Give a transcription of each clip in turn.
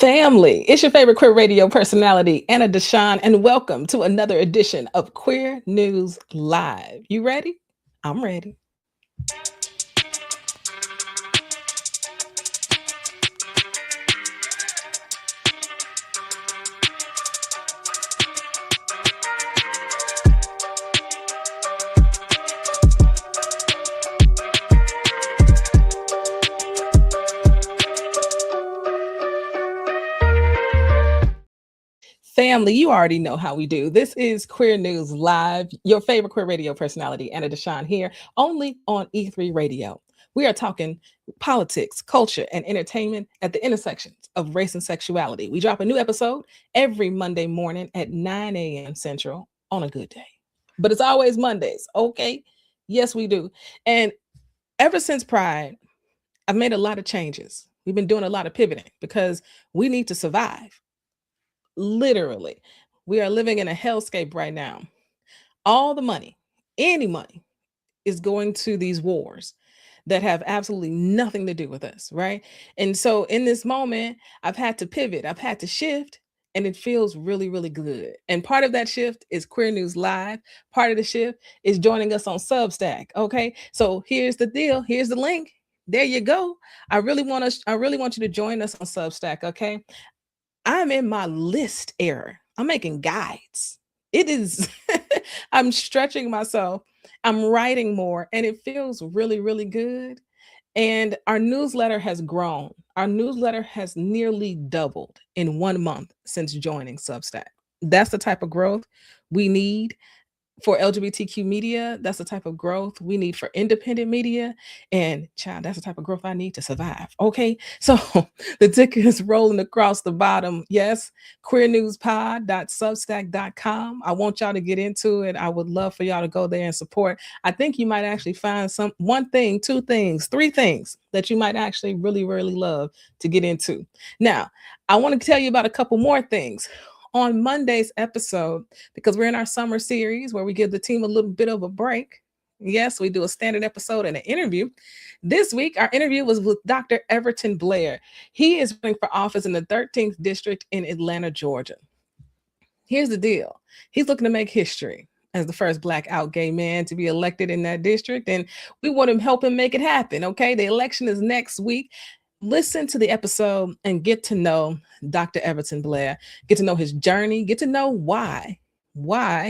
Family, it's your favorite queer radio personality, Anna DeShawn, and welcome to another edition of Queer News Live. You ready? I'm ready. Family, you already know how we do. This is Queer News Live, your favorite queer radio personality, Anna DeShawn here, only on E3 Radio. We are talking politics, culture, and entertainment at the intersections of race and sexuality. We drop a new episode every Monday morning at 9 a.m. Central on a good day. But it's always Mondays, okay? Yes, we do. And ever since Pride, I've made a lot of changes. We've been doing a lot of pivoting because we need to survive. Literally, we are living in a hellscape right now. All the money, any money, is going to these wars that have absolutely nothing to do with us, right? And so in this moment, I've had to pivot, I've had to shift, and it feels really, really good. And part of that shift is Queer News Live. Part of the shift is joining us on Substack. Okay. So here's the deal. Here's the link. There you go. I really want you to join us on Substack. Okay. I'm in my list era. I'm making guides. It is, I'm stretching myself. I'm writing more, and it feels really, really good. And our newsletter has grown. Our newsletter has nearly doubled in 1 month since joining Substack. That's the type of growth we need for LGBTQ media. That's the type of growth we need for independent media. And child, that's the type of growth I need to survive. Okay. So the ticker is rolling across the bottom. Yes, queernewspod.substack.com. I want y'all to get into it. I would love for y'all to go there and support. I think you might actually find one thing, two things, three things that you might actually really, really love to get into. Now, I want to tell you about a couple more things. On Monday's episode, because we're in our summer series where we give the team a little bit of a break. Yes, we do a standard episode and an interview. This week, our interview was with Dr. Everton Blair. He is running for office in the 13th district in Atlanta, Georgia. Here's the deal. He's looking to make history as the first Black out gay man to be elected in that district, and we want to help him make it happen, okay? The election is next week. Listen to the episode and get to know Dr. Everton Blair, get to know his journey, get to know why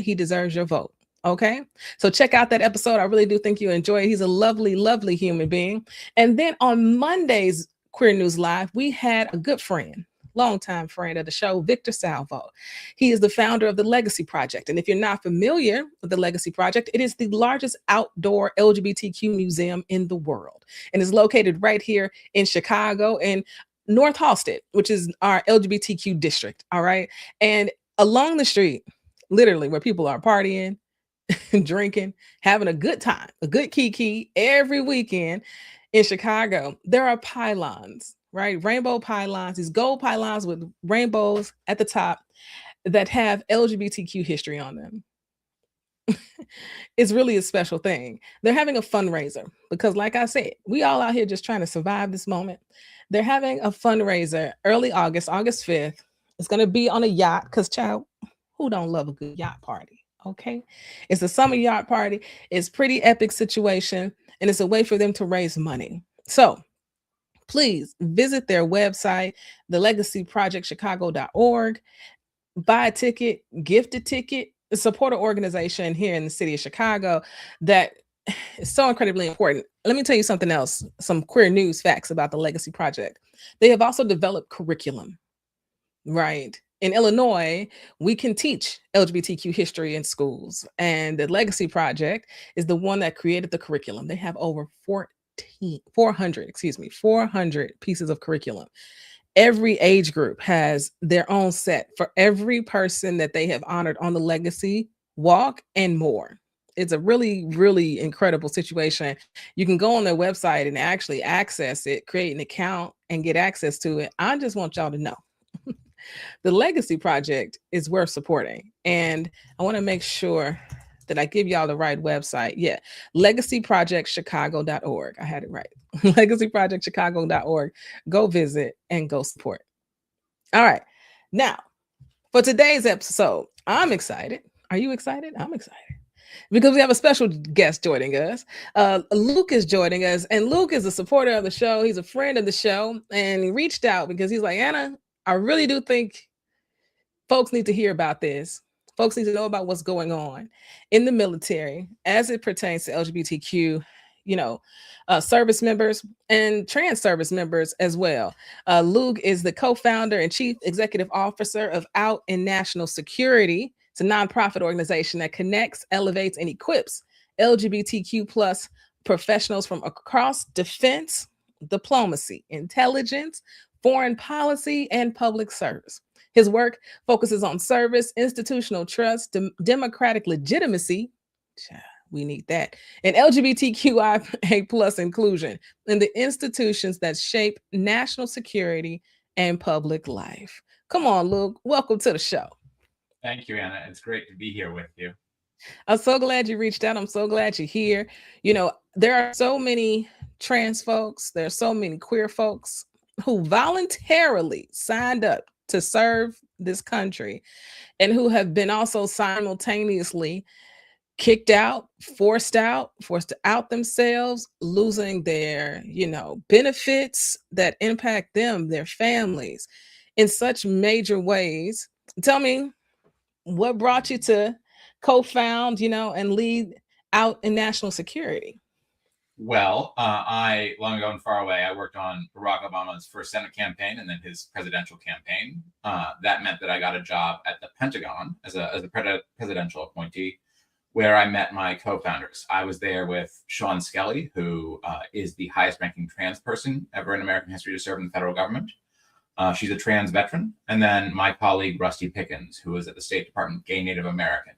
he deserves your vote. Okay. So check out that episode. I really do think you enjoy it. He's a lovely, lovely human being. And then on Monday's Queer News Live, we had a good friend, longtime friend of the show, Victor Salvo. He is the founder of the Legacy Project. And if you're not familiar with the Legacy Project, it is the largest outdoor LGBTQ museum in the world and is located right here in Chicago in North Halsted, which is our LGBTQ district. All right. And along the street, literally where people are partying, drinking, having a good time, a good kiki every weekend in Chicago, there are pylons, right? Rainbow pylons, these gold pylons with rainbows at the top that have LGBTQ history on them. It's really a special thing. They're having a fundraiser because, like I said, we all out here just trying to survive this moment. They're having a fundraiser early August 5th. It's going to be on a yacht because, child, who don't love a good yacht party? Okay. It's a summer yacht party. It's pretty epic situation, and it's a way for them to raise money. So please visit their website, thelegacyprojectchicago.org, buy a ticket, gift a ticket, support an organization here in the city of Chicago that is so incredibly important. Let me tell you something else, some queer news facts about the Legacy Project. They have also developed curriculum, right? In Illinois, we can teach LGBTQ history in schools, and the Legacy Project is the one that created the curriculum. They have over 400 pieces of curriculum. Every age group has their own set for every person that they have honored on the Legacy Walk and more. It's a really, really incredible situation. You can go on their website and actually access it, create an account, and get access to it. I just want y'all to know the Legacy Project is worth supporting. And I want to make sure that I give y'all the right website. Yeah, legacyprojectchicago.org. I had it right. legacyprojectchicago.org. Go visit and go support. All right. Now, for today's episode, I'm excited. Are you excited? I'm excited because we have a special guest joining us. Luke is joining us, and Luke is a supporter of the show. He's a friend of the show, and he reached out because he's like, Anna, I really do think folks need to hear about this. Folks need to know about what's going on in the military as it pertains to LGBTQ, you know, service members and trans service members as well. Luke is the co-founder and chief executive officer of Out in National Security. It's a nonprofit organization that connects, elevates, and equips LGBTQ plus professionals from across defense, diplomacy, intelligence, foreign policy, and public service. His work focuses on service, institutional trust, democratic legitimacy. We need that. And LGBTQIA plus inclusion in the institutions that shape national security and public life. Come on, Luke. Welcome to the show. Thank you, Anna. It's great to be here with you. I'm so glad you reached out. I'm so glad you're here. There are so many trans folks, there are so many queer folks who voluntarily signed up to serve this country and who have been also simultaneously kicked out, forced to out themselves, losing their, benefits that impact them, their families in such major ways. Tell me, what brought you to co-found, and lead Out in National Security? Well, I, long ago and far away, I worked on Barack Obama's first Senate campaign and then his presidential campaign. That meant that I got a job at the Pentagon as a presidential appointee, where I met my co-founders. I was there with Sean Skelly, who is the highest ranking trans person ever in American history to serve in the federal government. She's a trans veteran. And then my colleague, Rusty Pickens, who was at the State Department Gay Native American.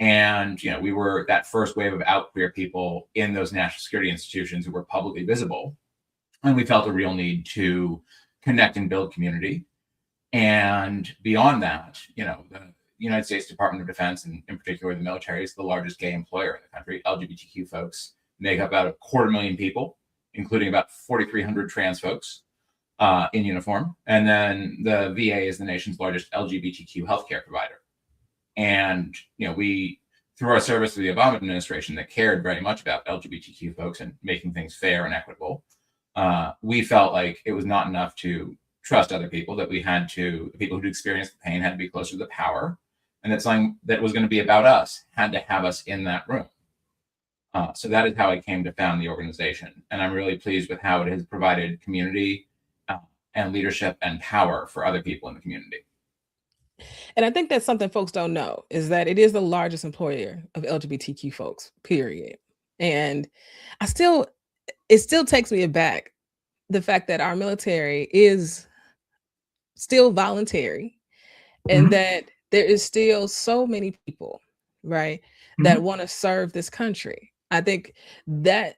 And, we were that first wave of out queer people in those national security institutions who were publicly visible. And we felt a real need to connect and build community. And beyond that, the United States Department of Defense, and in particular the military, is the largest gay employer in the country. LGBTQ folks make up about 250,000 people, including about 4,300 trans folks in uniform. And then the VA is the nation's largest LGBTQ healthcare provider. And, we, through our service to the Obama administration that cared very much about LGBTQ folks and making things fair and equitable, we felt like it was not enough to trust other people, that the people who'd experienced the pain had to be closer to the power, and that something that was going to be about us had to have us in that room. So that is how I came to found the organization. And I'm really pleased with how it has provided community and leadership and power for other people in the community. And I think that's something folks don't know, is that it is the largest employer of LGBTQ folks, period. And it still takes me aback, the fact that our military is still voluntary and that there is still so many people, right, that want to serve this country. I think that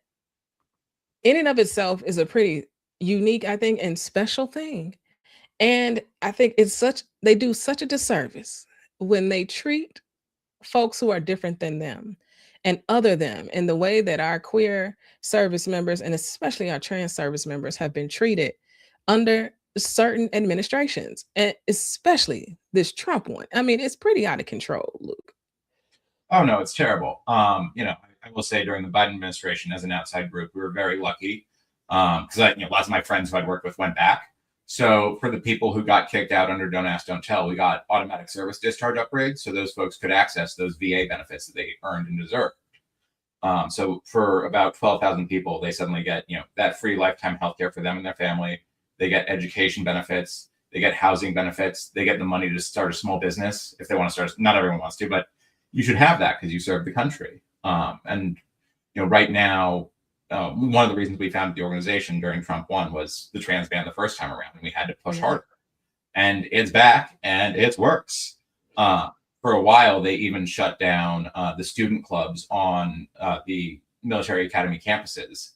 in and of itself is a pretty unique, I think, and special thing. And I think they do such a disservice when they treat folks who are different than them and other them in the way that our queer service members, and especially our trans service members, have been treated under certain administrations, and especially this Trump one. I mean, it's pretty out of control, Luke. Oh, no, it's terrible. I will say during the Biden administration, as an outside group, we were very lucky because lots of my friends who I'd worked with went back. So for the people who got kicked out under Don't Ask, Don't Tell, we got automatic service discharge upgrades. So those folks could access those VA benefits that they earned and deserved. So for about 12,000 people, they suddenly get, that free lifetime healthcare for them and their family. They get education benefits. They get housing benefits. They get the money to start a small business if they want to start. Not everyone wants to, but you should have that because you serve the country. Right now, one of the reasons we founded the organization during Trump 1 was the trans ban the first time around, and we had to push harder. And it's back, and it works. For a while, they even shut down the student clubs on the military academy campuses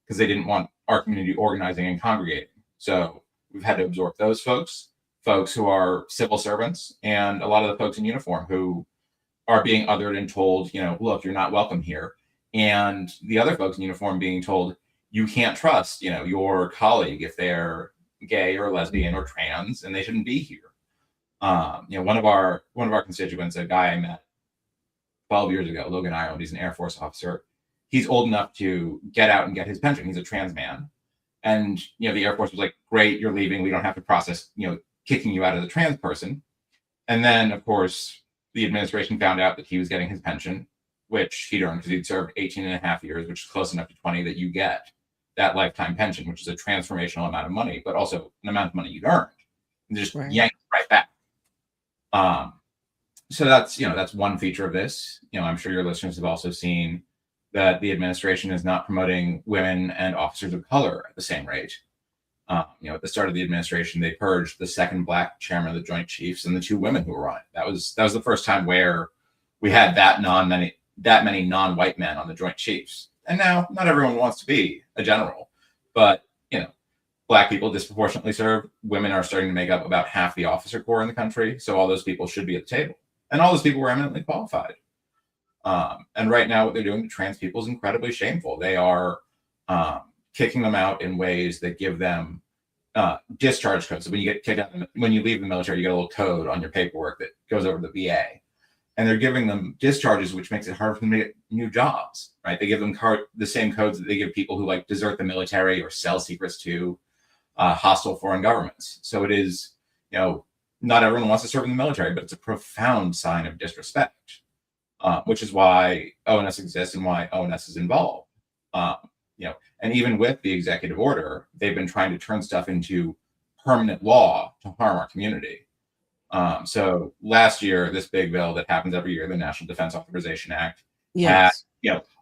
because they didn't want our community organizing and congregating. So we've had to absorb those folks who are civil servants, and a lot of the folks in uniform who are being othered and told, look, you're not welcome here. And the other folks in uniform being told, you can't trust, your colleague if they're gay or lesbian or trans, and they shouldn't be here. One of our constituents, a guy I met 12 years ago, Logan Ireland, he's an Air Force officer. He's old enough to get out and get his pension. He's a trans man. And, the Air Force was like, great, you're leaving. We don't have to process, kicking you out as a trans person. And then, of course, the administration found out that he was getting his pension, which he'd earned because he'd served 18 and a half years, which is close enough to 20 that you get that lifetime pension, which is a transformational amount of money, but also an amount of money you'd earned. And just yanked right back. So that's one feature of this. I'm sure your listeners have also seen that the administration is not promoting women and officers of color at the same rate. At the start of the administration, they purged the second Black chairman of the Joint Chiefs and the two women who were on it. That was the first time where we had that many non-white men on the Joint Chiefs. And now, not everyone wants to be a general, but Black people disproportionately serve. Women are starting to make up about half the officer corps in the country, so all those people should be at the table, and all those people were eminently qualified. And right now, what they're doing to trans people is incredibly shameful. They are kicking them out in ways that give them discharge codes. So when you get kicked out, when you leave the military, you get a little code on your paperwork that goes over to the VA. And they're giving them discharges, which makes it hard for them to get new jobs, right? They give them the same codes that they give people who desert the military or sell secrets to hostile foreign governments. So it is, not everyone wants to serve in the military, but it's a profound sign of disrespect. Which is why ONS exists and why ONS is involved. And even with the executive order, they've been trying to turn stuff into permanent law to harm our community. So last year, this big bill that happens every year, the National Defense Authorization Act, had,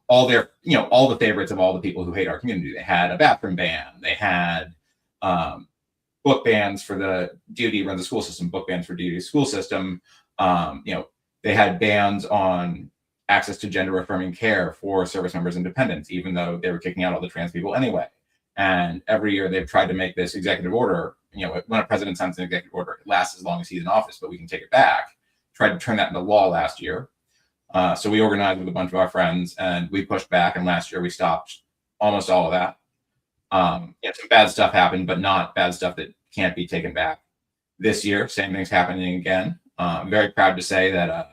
all the favorites of all the people who hate our community. They had a bathroom ban. They had book bans for the DoD runs the school system, book bans for DoD school system. They had bans on access to gender-affirming care for service members and dependents, even though they were kicking out all the trans people anyway. And every year they've tried to make this executive order, when a president signs an executive order, it lasts as long as he's in office, but we can take it back. Tried to turn that into law last year. So we organized with a bunch of our friends and we pushed back. And last year we stopped almost all of that. Some bad stuff happened, but not bad stuff that can't be taken back. This year, same thing's happening again. I'm very proud to say that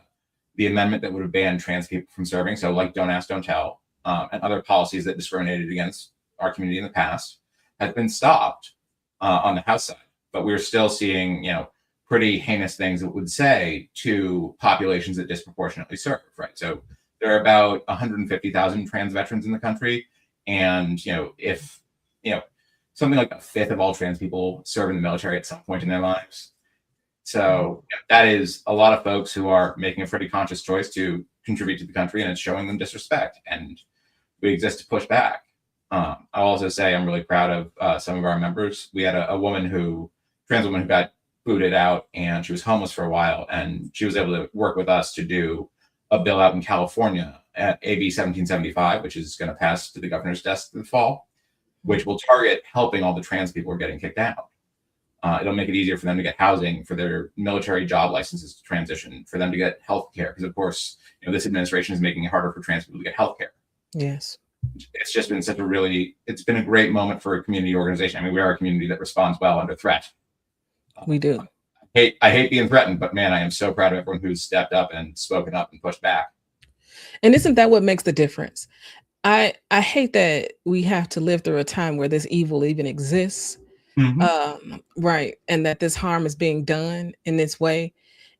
the amendment that would have banned trans people from serving, so like Don't Ask, Don't Tell, and other policies that discriminated against our community in the past, has been stopped on the House side. But we're still seeing, pretty heinous things that would say to populations that disproportionately serve, right? So there are about 150,000 trans veterans in the country. And, if, something like a fifth of all trans people serve in the military at some point in their lives. So that is a lot of folks who are making a pretty conscious choice to contribute to the country, and it's showing them disrespect. And we exist to push back. I'll also say I'm really proud of some of our members. We had a trans woman who got booted out, and she was homeless for a while, and she was able to work with us to do a bill out in California at AB 1775, which is going to pass to the governor's desk this fall, which will target helping all the trans people who are getting kicked out. It'll make it easier for them to get housing, for their military job licenses to transition, for them to get health care. Because, of course, this administration is making it harder for trans people to get health care. Yes. It's just been it's been a great moment for a community organization. I mean, we are a community that responds well under threat. We do. I hate being threatened, but man, I am so proud of everyone who's stepped up and spoken up and pushed back. And isn't that what makes the difference? I hate that we have to live through a time where this evil even exists. Right. And that this harm is being done in this way.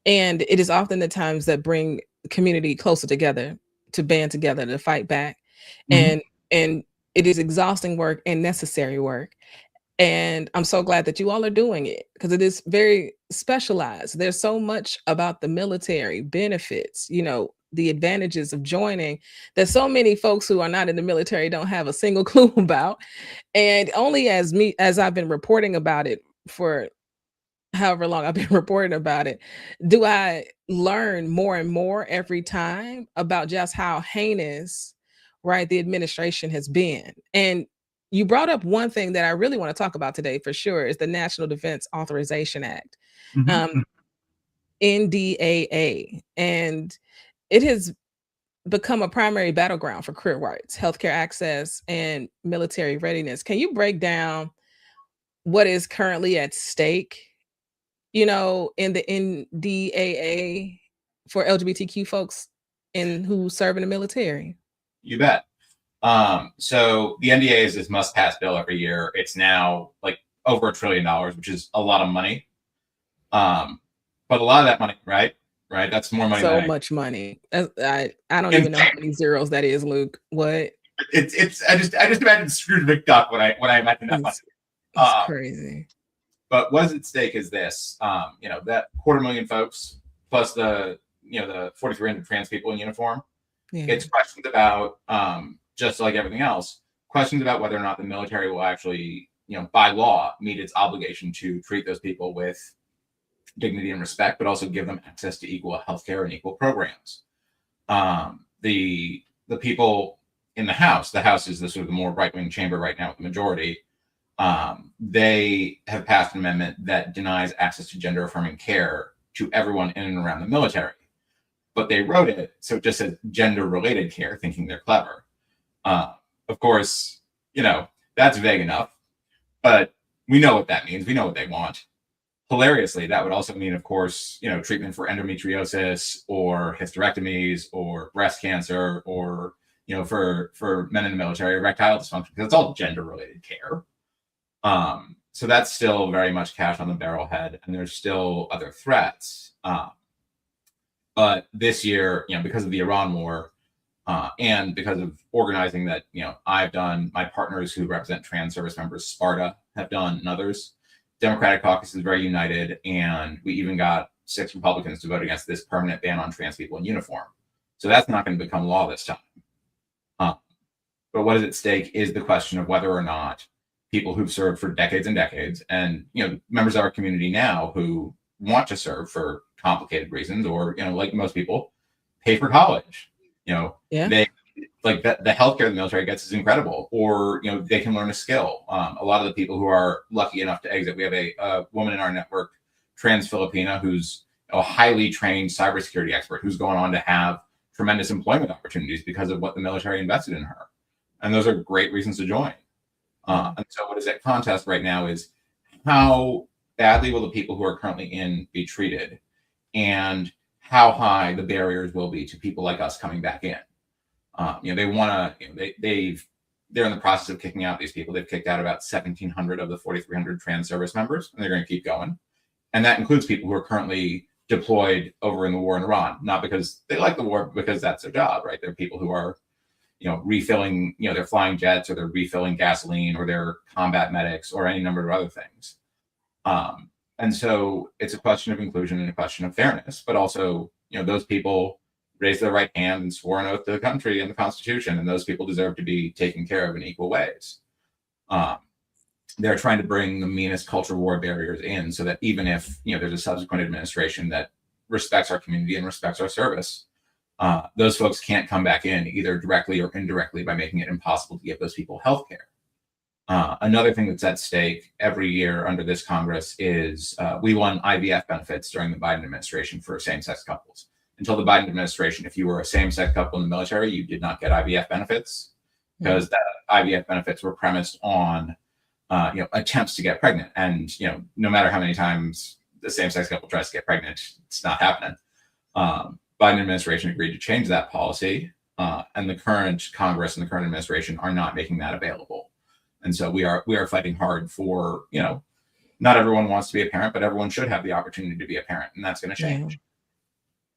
And it is often the times that bring the community closer together, to band together, to fight back. And it is exhausting work and necessary work. And I'm so glad that you all are doing it, because it is very specialized. There's so much about the military benefits, the advantages of joining, that so many folks who are not in the military don't have a single clue about. And only as I've been reporting about it for however long I've been reporting about it, do I learn more and more every time about just how heinous, right, the administration has been. And you brought up one thing that I really want to talk about today for sure, is the National Defense Authorization Act, NDAA. And it has become a primary battleground for career rights, healthcare access, and military readiness. Can you break down what is currently at stake, in the NDAA for LGBTQ folks and who serve in the military? You bet. So the NDA is this must-pass bill every year. It's now like over $1 trillion, which is a lot of money. But a lot of that money, right? That's more money. So much money. I don't even know how many zeros that is, Luke. What? It's I just imagine Scrooge McDuck when I imagine that money. It's crazy. But what is at stake is this, that 250,000 folks plus the 4,300 trans people in uniform. Yeah. It's questions about, just like everything else, questions about whether or not the military will actually, by law, meet its obligation to treat those people with dignity and respect, but also give them access to equal healthcare and equal programs. The people in the House is the sort of the more right-wing chamber right now with the majority. They have passed an amendment that denies access to gender-affirming care to everyone in and around the military. But they wrote it so it just says gender-related care, thinking they're clever. Of course, that's vague enough, but we know what that means. We know what they want. Hilariously, that would also mean, of course, treatment for endometriosis or hysterectomies or breast cancer or, for men in the military, erectile dysfunction, because it's all gender-related care. So that's still very much cash on the barrel head, and there's still other threats. But this year, because of the Iran war, and because of organizing that, I've done, my partners who represent trans service members, Sparta, have done, and others, Democratic caucus is very united, and we even got 6 Republicans to vote against this permanent ban on trans people in uniform. So that's not going to become law this time. But what is at stake is the question of whether or not people who've served for decades and decades, and members of our community now who want to serve for complicated reasons, or like most people, pay for college. They like that. The healthcare the military gets is incredible, or they can learn a skill. A lot of the people who are lucky enough to exit, we have a woman in our network, trans Filipina, who's a highly trained cybersecurity expert, who's gone on to have tremendous employment opportunities because of what the military invested in her, and those are great reasons to join. And so what is at contest right now is how badly will the people who are currently in be treated, and how high the barriers will be to people like us coming back in. They want to, they're in the process of kicking out these people. They've kicked out about 1,700 of the 4,300 trans service members, and they're going to keep going. And that includes people who are currently deployed over in the war in Iran, not because they like the war, but because that's their job, right? They're people who are refilling, they're flying jets, or they're refilling gasoline, or they're combat medics, or any number of other things. And so it's a question of inclusion and a question of fairness, but also, those people raised their right hand and swore an oath to the country and the Constitution, and those people deserve to be taken care of in equal ways. They're trying to bring the meanest culture war barriers in, so that even if, there's a subsequent administration that respects our community and respects our service, those folks can't come back in either directly or indirectly by making it impossible to give those people health care. Another thing that's at stake every year under this Congress is we won IVF benefits during the Biden administration for same-sex couples. Until the Biden administration, if you were a same-sex couple in the military, you did not get IVF benefits, because that IVF benefits were premised on attempts to get pregnant. And no matter how many times the same-sex couple tries to get pregnant, it's not happening. Biden administration agreed to change that policy, and the current Congress and the current administration are not making that available. And so we are fighting hard for, not everyone wants to be a parent, but everyone should have the opportunity to be a parent, and that's going to change.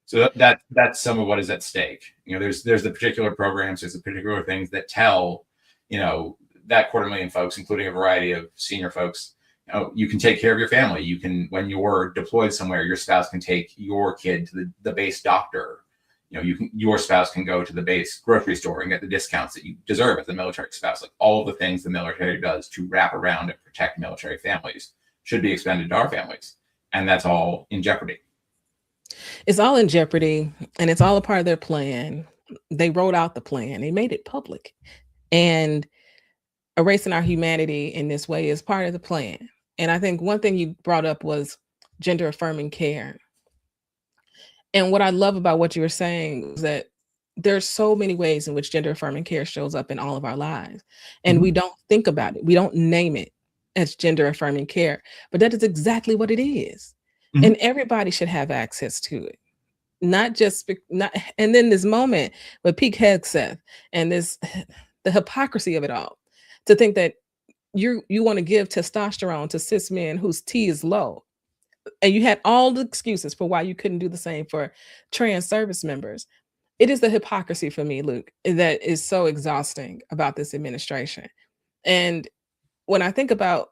So that's some of what is at stake. There's the particular programs, there's the particular things that tell, that 250,000 folks, including a variety of senior folks, you can take care of your family. You can, when you're deployed somewhere, your spouse can take your kid to the base doctor. Your spouse can go to the base grocery store and get the discounts that you deserve as a military spouse. Like, all of the things the military does to wrap around and protect military families should be expended to our families. And that's all in jeopardy. It's all in jeopardy, and it's all a part of their plan. They wrote out the plan. They made it public. And erasing our humanity in this way is part of the plan. And I think one thing you brought up was gender affirming care. And what I love about what you were saying is that there's so many ways in which gender affirming care shows up in all of our lives. And we don't think about it. We don't name it. as gender affirming care, but that is exactly what it is. And Mhm. everybody should have access to it. Not just not, and then this moment with peak hegseth and this the hypocrisy of it all, to think that you want to give testosterone to cis men whose T is low, and you had all the excuses for why you couldn't do the same for trans service members. It is the hypocrisy for me, Luke, that is so exhausting about this administration. And when I think about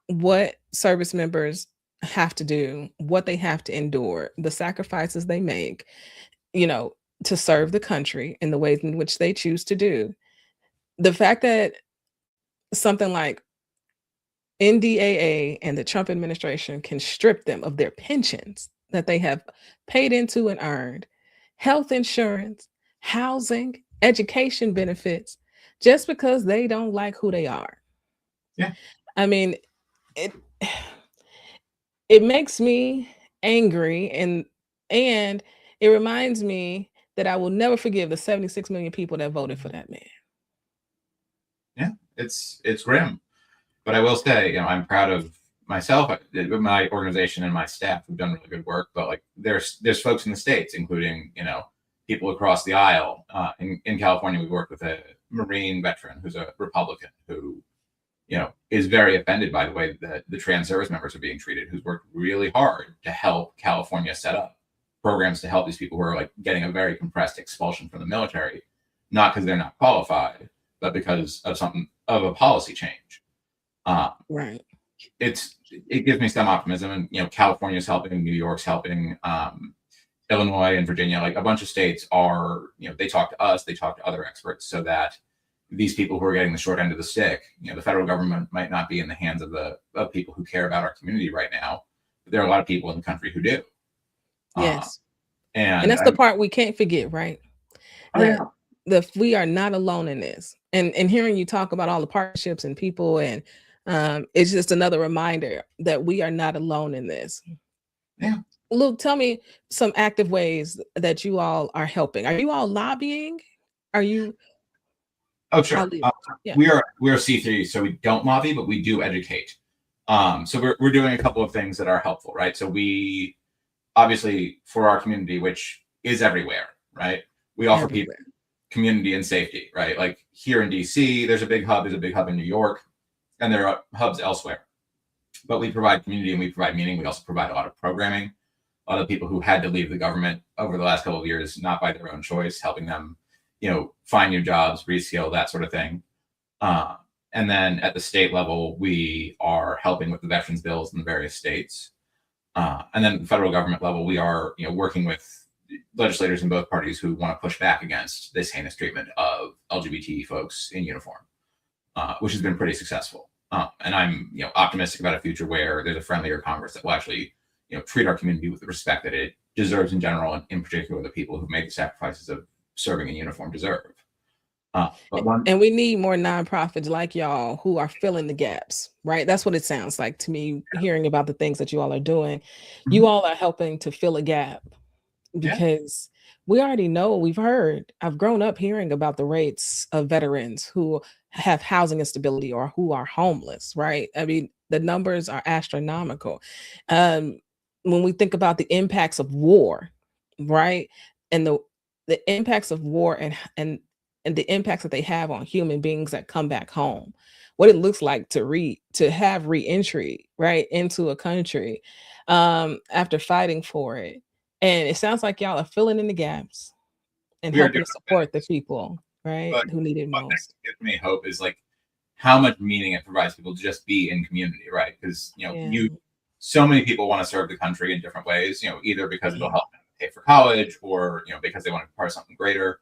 what service members have to do, what they have to endure, the sacrifices they make, you know, to serve the country in the ways in which they choose to do, the fact that something like NDAA and the Trump administration can strip them of their pensions that they have paid into and earned, health insurance, housing, education benefits, just because they don't like who they are. Yeah. I mean, it it makes me angry, and it reminds me that I will never forgive the 76 million people that voted for that man. Yeah. It's grim. But I will say, I'm proud of myself, my organization, and my staff who've done really good work. But like, there's folks in the States, including people across the aisle. In California, we worked with a Marine veteran who's a Republican who is very offended by the way that the trans service members are being treated. Who's worked really hard to help California set up programs to help these people who are like getting a very compressed expulsion from the military, not because they're not qualified, but because of a policy change. Right. It gives me some optimism, and California's helping, New York's helping, Illinois and Virginia, like a bunch of states are, they talk to us, they talk to other experts, so that these people who are getting the short end of the stick, the federal government might not be in the hands of people who care about our community right now, but there are a lot of people in the country who do. Yes. And that's the part we can't forget, right? Oh, yeah. We are not alone in this. And hearing you talk about all the partnerships and people, and it's just another reminder that we are not alone in this. Yeah. Luke, tell me some active ways that you all are helping. Are you all lobbying? Are you? Oh, sure. Yeah. We're C3, so we don't lobby, but we do educate. So we're doing a couple of things that are helpful, right? So we obviously, for our community, which is everywhere, right? We offer people community and safety, right? Like here in DC, there's a big hub in New York, and there are hubs elsewhere. But we provide community and we provide meaning. We also provide a lot of programming. A lot of people who had to leave the government over the last couple of years, not by their own choice, helping them, find new jobs, reskill, that sort of thing. And then at the state level, we are helping with the veterans bills in the various states. And then at the federal government level, we are, working with legislators in both parties who want to push back against this heinous treatment of LGBT folks in uniform, which has been pretty successful. And I'm, optimistic about a future where there's a friendlier Congress that will actually, treat our community with the respect that it deserves in general, and in particular, the people who made the sacrifices of serving in uniform deserve. And we need more nonprofits like y'all who are filling the gaps, right? That's what it sounds like to me, hearing about the things that you all are doing. Mm-hmm. You all are helping to fill a gap, because we already know, we've heard, I've grown up hearing about the rates of veterans who have housing instability or who are homeless, right? I mean, the numbers are astronomical. When we think about the impacts of war, right? And the impacts of war and the impacts that they have on human beings that come back home, what it looks like to have re-entry, right, into a country after fighting for it. And it sounds like y'all are filling in the gaps and helping to support the people, right, who need it most. What gives me hope is like how much meaning it provides people to just be in community, right? Because so many people want to serve the country in different ways, either because it'll help them pay for college, or because they want to be part of something greater.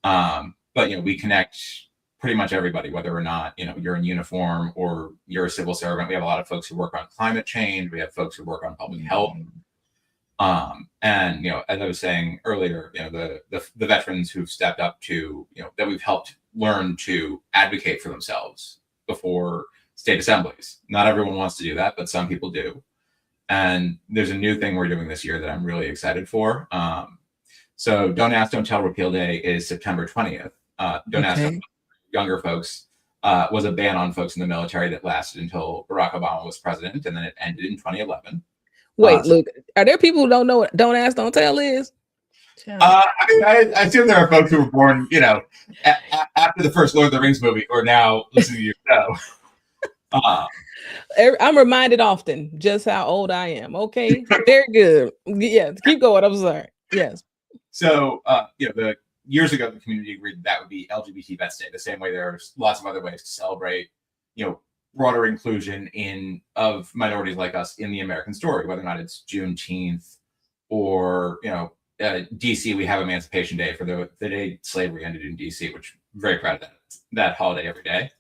But we connect pretty much everybody, whether or not you're in uniform or you're a civil servant. We have a lot of folks who work on climate change. We have folks who work on public health. And as I was saying earlier, the veterans who've stepped up to that we've helped learn to advocate for themselves before state assemblies. Not everyone wants to do that, but some people do. And there's a new thing we're doing this year that I'm really excited for. So Don't Ask, Don't Tell Repeal Day is September 20th. Don't Ask, Don't Tell younger folks. was a ban on folks in the military that lasted until Barack Obama was president, and then it ended in 2011. Wait, Luke, are there people who don't know what don't ask, don't tell is? I assume there are folks who were born, after the first Lord of the Rings movie, or now listening to your show. I'm reminded often just how old I am. Okay, very good. Yeah, keep going. I'm sorry. Yes. So, the years ago, the community agreed that would be LGBT Vets Day. The same way there's lots of other ways to celebrate, broader inclusion of minorities like us in the American story, whether or not it's Juneteenth or DC. We have Emancipation Day for the day slavery ended in DC, which I'm very proud of that holiday every day.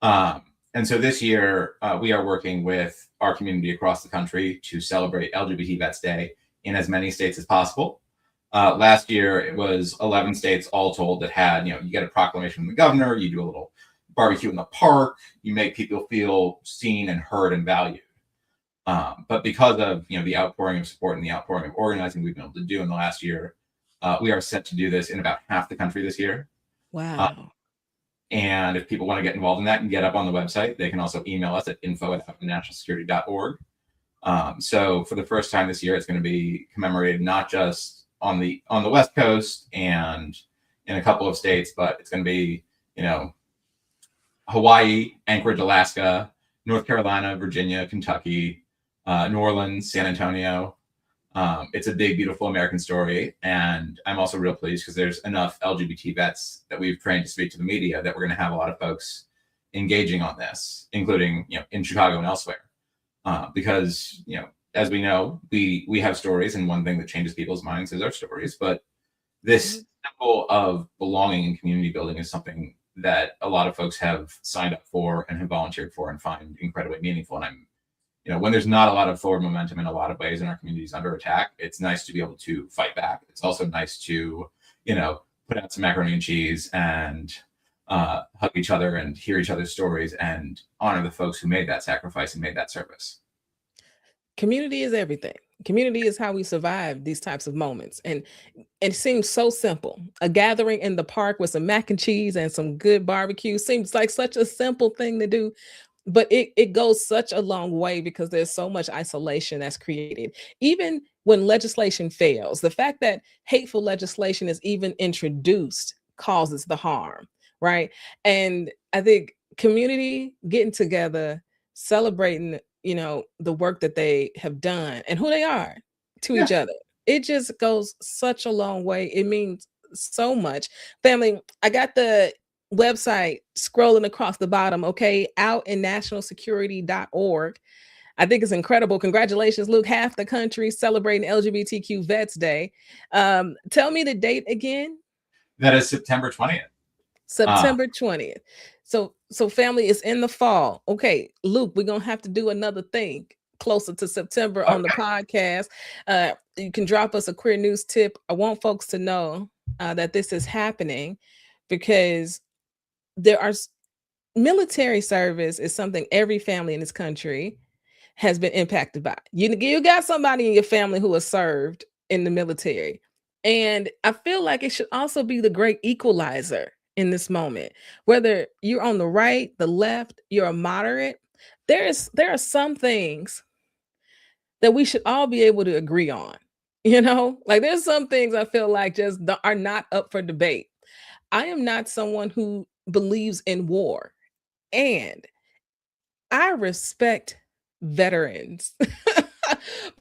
And so this year, we are working with our community across the country to celebrate LGBT Vets Day in as many states as possible. Last year, it was 11 states all told that had, you get a proclamation from the governor, you do a little barbecue in the park, you make people feel seen and heard and valued. But because of, the outpouring of support and the outpouring of organizing we've been able to do in the last year, we are set to do this in about half the country this year. Wow. And if people want to get involved in that and get up on the website, they can also email us at info@nationalsecurity.org. So for the first time this year, it's going to be commemorated not just on the West Coast and in a couple of states, but it's going to be, Hawaii, Anchorage, Alaska, North Carolina, Virginia, Kentucky, New Orleans, San Antonio. It's a big, beautiful American story. And I'm also real pleased because there's enough LGBT vets that we've trained to speak to the media that we're going to have a lot of folks engaging on this, including, in Chicago and elsewhere. Because, as we know, we have stories, and one thing that changes people's minds is our stories. But this symbol of belonging and community building is something that a lot of folks have signed up for and have volunteered for and find incredibly meaningful. And I'm, when there's not a lot of forward momentum in a lot of ways and our community is under attack, it's nice to be able to fight back. It's also nice to, put out some macaroni and cheese and hug each other and hear each other's stories and honor the folks who made that sacrifice and made that service. Community is everything. Community is how we survive these types of moments. And it seems so simple. A gathering in the park with some mac and cheese and some good barbecue seems like such a simple thing to do. But it goes such a long way because there's so much isolation that's created. Even when legislation fails, the fact that hateful legislation is even introduced causes the harm, right? And I think community getting together, celebrating the work that they have done and who they are to each other. It just goes such a long way. It means so much. Family, I got the website scrolling across the bottom, okay? outinnationalsecurity.org. I think it's incredible. Congratulations, Luke. Half the country celebrating LGBTQ Vets Day. Tell me the date again. That is September 20th. September 20th. So family, is in the fall. Okay, Luke, we're gonna have to do another thing closer to September on the podcast. You can drop us a queer news tip. I want folks to know that this is happening because there are military service is something every family in this country has been impacted by. You got somebody in your family who has served in the military. And I feel like it should also be the great equalizer in this moment. Whether you're on the right, the left, you're a moderate, there are some things that we should all be able to agree on. Like there's some things I feel like just are not up for debate. I am not someone who believes in war, and I respect veterans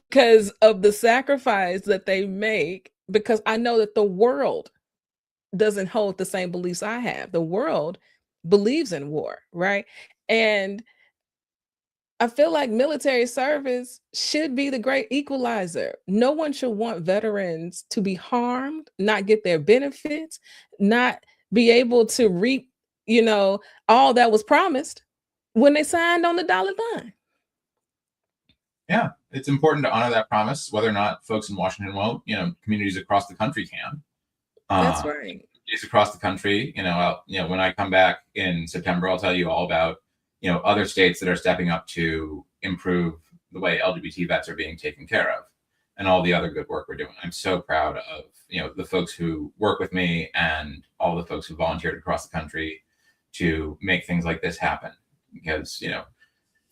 because of the sacrifice that they make, because I know that the world doesn't hold the same beliefs I have. The world believes in war, right? And I feel like military service should be the great equalizer. No one should want veterans to be harmed, not get their benefits, not be able to reap, all that was promised when they signed on the dollar line. Yeah, it's important to honor that promise, whether or not folks in Washington won't. Communities across the country can. That's right. Communities across the country, when I come back in September, I'll tell you all about other states that are stepping up to improve the way LGBT vets are being taken care of and all the other good work we're doing. I'm so proud of, the folks who work with me and all the folks who volunteered across the country to make things like this happen, because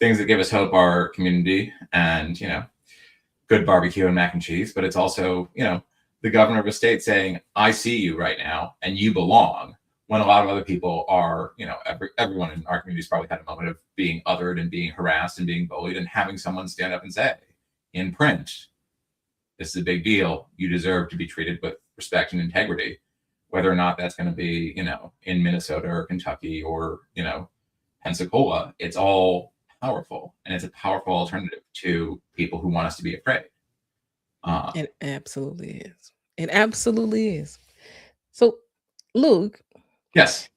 things that give us hope are community and good barbecue and mac and cheese, but it's also the governor of a state saying, I see you right now and you belong, when a lot of other people are, everyone in our community's probably had a moment of being othered and being harassed and being bullied, and having someone stand up and say in print, this is a big deal, you deserve to be treated with respect and integrity, whether or not that's going to be in Minnesota or Kentucky or Pensacola. It's all powerful, and it's a powerful alternative to people who want us to be afraid. It absolutely is. It absolutely is. So, Luke. Yes.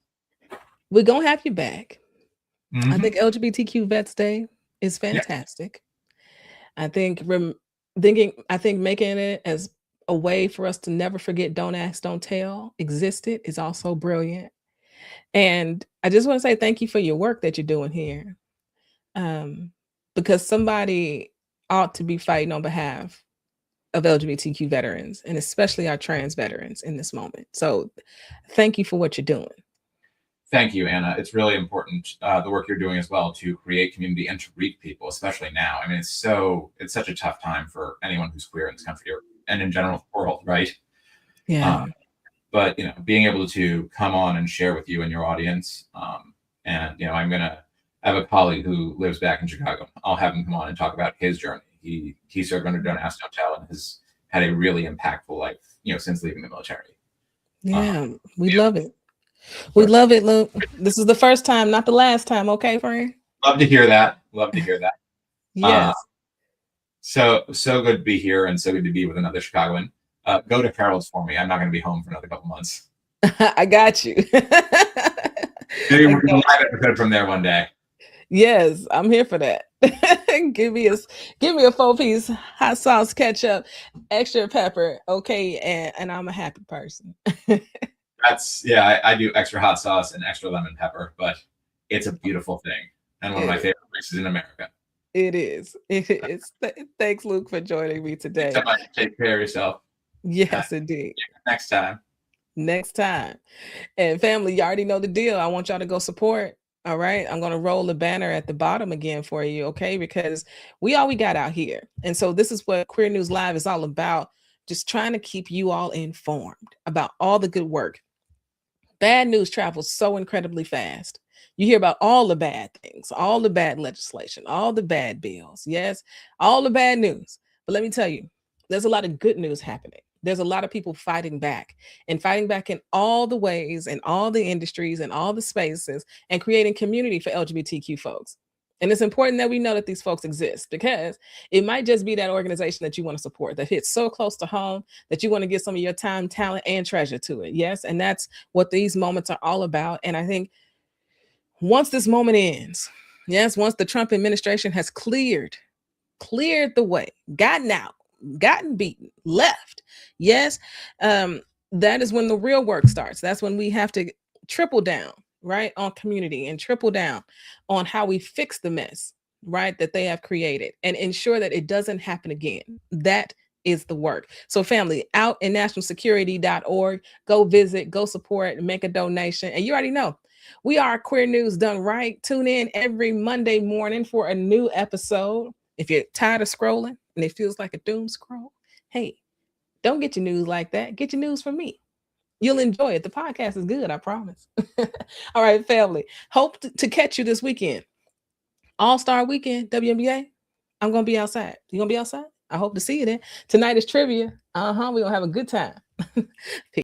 We're going to have you back. Mm-hmm. I think LGBTQ Vets Day is fantastic. Yeah. I think making it as a way for us to never forget Don't Ask, Don't Tell existed is also brilliant. And I just want to say thank you for your work that you're doing here. Because somebody ought to be fighting on behalf of LGBTQ veterans, and especially our trans veterans in this moment. So thank you for what you're doing. Thank you, Anna. It's really important, the work you're doing as well, to create community and to reach people, especially now. I mean, it's such a tough time for anyone who's queer in this country and in general the world, right? Yeah. But being able to come on and share with you and your audience, and I'm gonna have a colleague who lives back in Chicago. I'll have him come on and talk about his journey. He served under Don't Ask, Don't Tell, and has had a really impactful life, since leaving the military. Yeah, we love it. We love it, Luke. This is the first time, not the last time. Okay, friend? Love to hear that. Yes. So good to be here, and so good to be with another Chicagoan. Go to Harold's for me. I'm not going to be home for another couple months. I got you. Maybe we're going to live episode from there one day. Yes, I'm here for that. Give me a 4-piece hot sauce, ketchup, extra pepper, okay, and I'm a happy person. I do extra hot sauce and extra lemon pepper, but it's a beautiful thing and one of my favorite places in America. It is. Thanks, Luke, for joining me today. Thanks so much. Take care of yourself. Yes, indeed. Next time. And family, you already know the deal. I want y'all to go support. All right. I'm going to roll the banner at the bottom again for you. Okay. Because we got out here. And so this is what Queer News Live is all about. Just trying to keep you all informed about all the good work. Bad news travels so incredibly fast. You hear about all the bad things, all the bad legislation, all the bad bills. Yes. All the bad news. But let me tell you, there's a lot of good news happening. There's a lot of people fighting back in all the ways and all the industries and all the spaces, and creating community for LGBTQ folks. And it's important that we know that these folks exist, because it might just be that organization that you want to support that hits so close to home that you want to give some of your time, talent, and treasure to it. Yes. And that's what these moments are all about. And I think once this moment ends, once the Trump administration has cleared the way, gotten beaten, left. Yes. That is when the real work starts. That's when we have to triple down, right, on community, and triple down on how we fix the mess, right, that they have created, and ensure that it doesn't happen again. That is the work. So family, out in nationalsecurity.org, go visit, go support, make a donation. And you already know, we are Queer News Done Right. Tune in every Monday morning for a new episode. If you're tired of scrolling and it feels like a doom scroll, hey, don't get your news like that. Get your news from me. You'll enjoy it. The podcast is good, I promise. All right, family. Hope to catch you this weekend. All-Star Weekend, WNBA. I'm going to be outside. You going to be outside? I hope to see you there. Tonight is trivia. We're going to have a good time. Peace.